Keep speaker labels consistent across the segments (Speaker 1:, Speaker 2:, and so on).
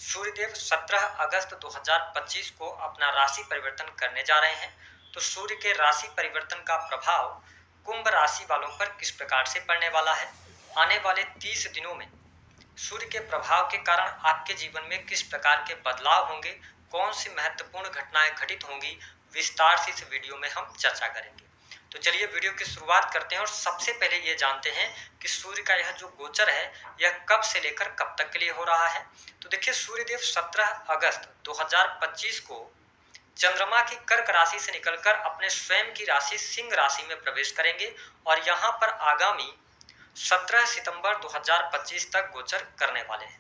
Speaker 1: सूर्यदेव 17 अगस्त 2025 को अपना राशि परिवर्तन करने जा रहे हैं। तो सूर्य के राशि परिवर्तन का प्रभाव कुंभ राशि वालों पर किस प्रकार से पड़ने वाला है, आने वाले 30 दिनों में सूर्य के प्रभाव के कारण आपके जीवन में किस प्रकार के बदलाव होंगे, कौन सी महत्वपूर्ण घटनाएं घटित होंगी, विस्तार से इस वीडियो में हम चर्चा करेंगे। तो चलिए वीडियो की शुरुआत करते हैं और सबसे पहले ये जानते हैं कि सूर्य का यह जो गोचर है यह कब से लेकर कब तक के लिए हो रहा है। तो देखिए, सूर्यदेव 17 अगस्त 2025 को चंद्रमा की कर्क राशि से निकलकर अपने स्वयं की राशि सिंह राशि में प्रवेश करेंगे और यहाँ पर आगामी 17 सितंबर 2025 तक गोचर करने वाले हैं।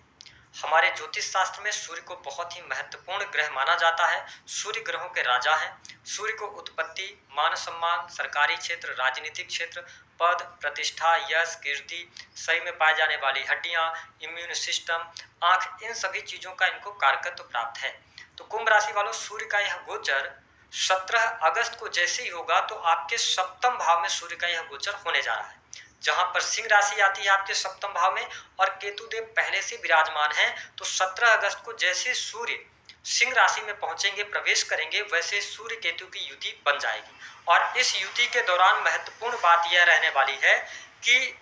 Speaker 1: हमारे ज्योतिष शास्त्र में सूर्य को बहुत ही महत्वपूर्ण ग्रह माना जाता है। सूर्य ग्रहों के राजा हैं। सूर्य को उत्पत्ति, मान सम्मान, सरकारी क्षेत्र, राजनीतिक क्षेत्र, पद, प्रतिष्ठा, यश, कीर्ति, शरीर में पाए जाने वाली हड्डियां, इम्यून सिस्टम, आंख, इन सभी चीजों का इनको कारकत्व प्राप्त है। तो कुंभ राशि वालों, सूर्य का यह गोचर 17 अगस्त को जैसे ही होगा तो आपके सप्तम भाव में सूर्य का यह गोचर होने जा रहा है, जहां पर सिंह राशि आती है आपके सप्तम भाव में और केतु देव पहले से विराजमान है। तो 17 अगस्त को जैसे सूर्य सिंह राशि में पहुंचेंगे, प्रवेश करेंगे, वैसे सूर्य केतु की युति बन जाएगी। और इस युति के दौरान महत्वपूर्ण बात यह रहने वाली है कि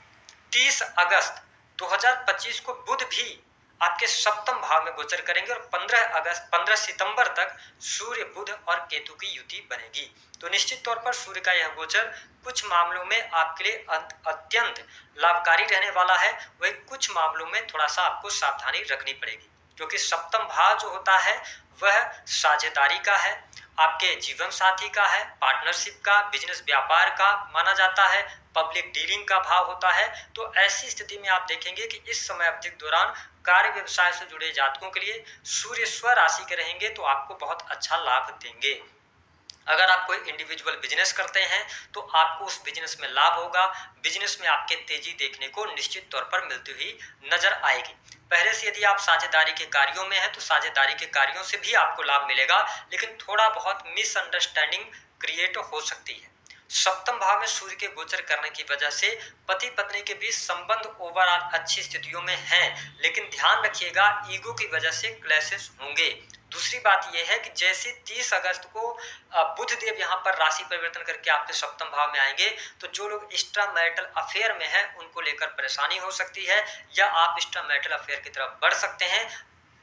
Speaker 1: 30 अगस्त 2025 को बुध भी आपके सप्तम भाव में गोचर करेंगे और 15 सितंबर तक सूर्य, बुध और केतु की युति बनेगी। तो निश्चित तौर पर सूर्य का यह गोचर कुछ मामलों में आपके लिए अत्यंत लाभकारी रहने वाला है, वही कुछ मामलों में थोड़ा सा आपको सावधानी रखनी पड़ेगी, क्योंकि सप्तम भाव जो होता है वह साझेदारी का है, आपके जीवन साथी का है, पार्टनरशिप का, बिजनेस व्यापार का माना जाता है, पब्लिक डीलिंग का भाव होता है। तो ऐसी स्थिति में आप देखेंगे कि इस समय अवधि के दौरान कार्य व्यवसाय से जुड़े जातकों के लिए सूर्य स्व राशि के रहेंगे तो आपको बहुत अच्छा लाभ देंगे। अगर आप कोई इंडिविजुअल बिजनेस करते हैं तो आपको उस बिजनेस में लाभ होगा। बिजनेस में आपके तेजी देखने को निश्चित तौर पर मिलती हुई नजर आएगी। पहले से यदि आप साझेदारी के कार्यों में हैं तो साझेदारी के कार्यों से भी आपको लाभ मिलेगा, लेकिन थोड़ा बहुत मिसअंडरस्टैंडिंग क्रिएट हो सकती है। सप्तम भाव में सूर्य के गोचर करने की वजह से पति पत्नी के बीच संबंध ओवरऑल अच्छी स्थितियों में हैं, लेकिन ध्यान रखिएगा ईगो की वजह से क्लैशेस होंगे। दूसरी बात यह है कि जैसे 30 अगस्त को बुध देव यहाँ पर राशि परिवर्तन करके आपके सप्तम भाव में आएंगे तो जो लोग एक्स्ट्रा मैरिटल अफेयर में हैं उनको लेकर परेशानी हो सकती है या आप एक्स्ट्रा मैरिटल अफेयर की तरफ बढ़ सकते हैं।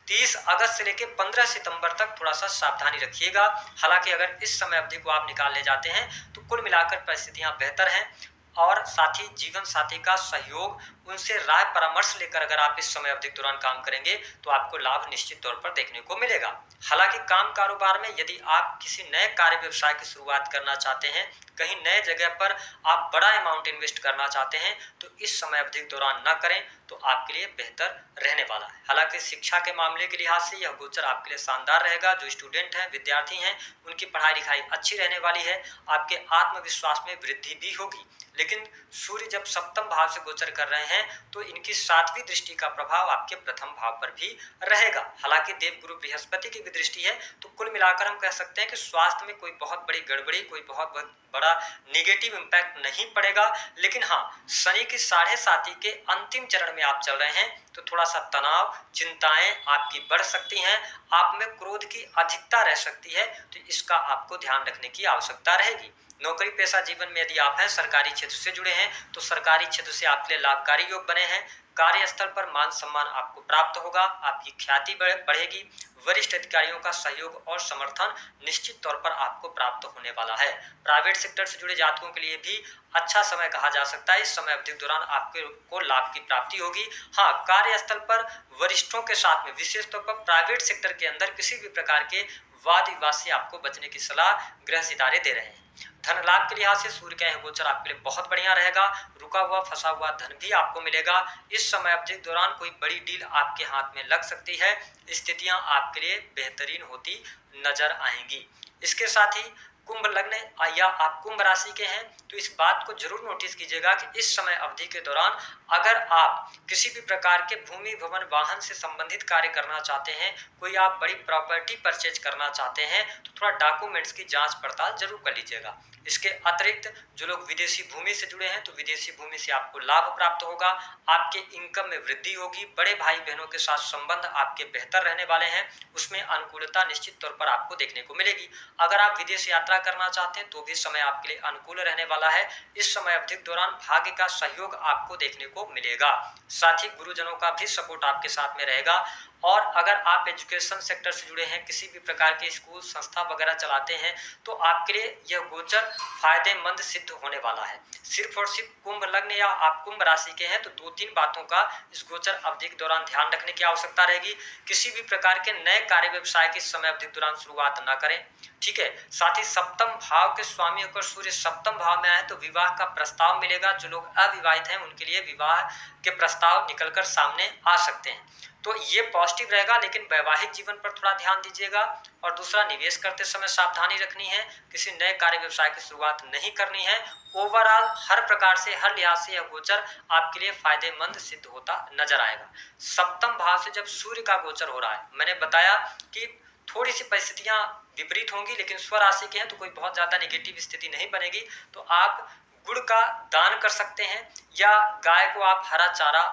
Speaker 1: 30 अगस्त से लेकर 15 सितंबर तक थोड़ा सा सावधानी रखिएगा। हालांकि अगर इस समय अवधि को आप निकाल ले जाते हैं तो कुल मिलाकर परिस्थितियां बेहतर हैं और साथ ही जीवन साथी का सहयोग, उनसे राय परामर्श लेकर अगर आप इस समय अवधि के दौरान काम करेंगे तो आपको लाभ निश्चित तौर पर देखने को मिलेगा। हालांकि काम कारोबार में यदि आप किसी नए कार्य व्यवसाय की शुरुआत करना चाहते हैं, कहीं नए जगह पर आप बड़ा अमाउंट इन्वेस्ट करना चाहते हैं तो इस समय अवधि के दौरान न करें तो आपके लिए बेहतर रहने वाला है। हालांकि शिक्षा के मामले के लिहाज से यह गोचर आपके लिए शानदार रहेगा। जो स्टूडेंट हैं, विद्यार्थी हैं, उनकी पढ़ाई लिखाई अच्छी रहने वाली है। आपके आत्मविश्वास में वृद्धि भी होगी। लेकिन सूर्य जब सप्तम भाव से गोचर कर रहे हैं तो इनकी 7वीं दृष्टि का प्रभाव आपके प्रथम भाव पर भी रहेगा। हालांकि देवगुरु बृहस्पति की भी दृष्टि है, तो कुल मिलाकर हम कह सकते हैं कि स्वास्थ्य में कोई बहुत बड़ी गड़बड़ी, कोई बहुत बड़ा निगेटिव इंपैक्ट नहीं पड़ेगा। लेकिन हाँ, शनि की 7.5 के अंतिम चरण में आप चल रहे हैं तो थोड़ा सा तनाव, चिंताएं आपकी बढ़ सकती हैं, आप में क्रोध की अधिकता रह सकती है, तो इसका आपको ध्यान रखने की आवश्यकता रहेगी। नौकरी पेशा जीवन में यदि आप हैं, सरकारी क्षेत्र से जुड़े हैं तो सरकारी क्षेत्र से आपके लिए लाभकारी योग बने हैं। कार्यस्थल पर मान सम्मान आपको प्राप्त होगा, आपकी ख्याति बढ़ेगी, वरिष्ठ अधिकारियों का सहयोग और समर्थन निश्चित तौर पर आपको प्राप्त होने वाला है। प्राइवेट सेक्टर से जुड़े जातकों के लिए भी अच्छा समय कहा जा सकता है। इस समय अवधि के दौरान आपको लाभ की प्राप्ति होगी। हाँ, कार्यस्थल पर वरिष्ठों के साथ में, विशेष तौर पर प्राइवेट सेक्टर के अंदर किसी भी प्रकार के वाद विवाद से आपको बचने की सलाह ग्रह सितारे दे रहे हैं। धन लाभ के लिहाज से सूर्य का यह गोचर आपके लिए बहुत बढ़िया रहेगा। रुका हुआ फंसा हुआ धन भी आपको मिलेगा। इस समय अवधि के दौरान कोई बड़ी डील आपके हाथ में लग सकती है। स्थितियां आपके लिए बेहतरीन होती नजर आएंगी। इसके साथ ही कुंभ लग्न या आप कुंभ राशि के हैं तो इस बात को जरूर नोटिस कीजिएगा कि इस समय अवधि के दौरान अगर आप किसी भी प्रकार के भूमि भवन वाहन से संबंधित कार्य करना चाहते हैं, कोई आप बड़ी प्रॉपर्टी परचेज करना चाहते हैं, तो थोड़ा डॉक्यूमेंट्स की जांच पड़ताल जरूर कर लीजिएगा। इसके अतिरिक्त जो लोग विदेशी भूमि से जुड़े हैं तो विदेशी भूमि से आपको लाभ प्राप्त होगा, आपके इनकम में वृद्धि होगी, बड़े भाई बहनों के साथ संबंध आपके बेहतर रहने वाले हैं, उसमें अनुकूलता निश्चित तौर पर आपको देखने को मिलेगी। अगर आप विदेश यात्रा करना चाहते हैं तो भी समय आपके लिए अनुकूल रहने वाला है। इस समय अवधि के दौरान भाग्य का सहयोग आपको देखने को मिलेगा, साथ ही गुरुजनों का भी सपोर्ट आपके साथ में रहेगा। और अगर आप एजुकेशन सेक्टर से जुड़े हैं, किसी भी प्रकार के स्कूल संस्था वगैरह चलाते हैं, तो आपके लिए यह गोचर फायदेमंद सिद्ध होने वाला है। सिर्फ और सिर्फ कुंभ लग्न या आप कुंभ राशि के हैं तो 2-3 बातों का इस गोचर अवधि के दौरान ध्यान रखने की आवश्यकता रहेगी। किसी भी प्रकार के नए कार्य व्यवसाय की समय अवधि के दौरान शुरुआत न करें, ठीक है। साथ ही सप्तम भाव के स्वामी होकर सूर्य सप्तम भाव में आए तो विवाह का प्रस्ताव मिलेगा। जो लोग अविवाहित हैं उनके लिए विवाह के प्रस्ताव निकलकर सामने आ सकते हैं, तो ये पॉजिटिव रहेगा। लेकिन वैवाहिक जीवन पर थोड़ा ध्यान दीजिएगा। और दूसरा, निवेश करते समय सावधानी रखनी है, किसी नए कार्य व्यवसाय की शुरुआत नहीं करनी है। ओवरऑल हर प्रकार से, हर लिहाज से यह गोचर आपके लिए फायदेमंद सिद्ध होता नजर आएगा। सप्तम भाव से जब सूर्य का गोचर हो रहा है, मैंने बताया कि थोड़ी सी परिस्थितियां विपरीत होंगी, लेकिन स्वराशि के हैं तो कोई बहुत ज्यादा नेगेटिव स्थिति नहीं बनेगी। तो आप गुड़ का दान कर सकते हैं या गाय को आप हरा चारा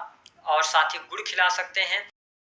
Speaker 1: और साथ ही गुड़ खिला सकते हैं।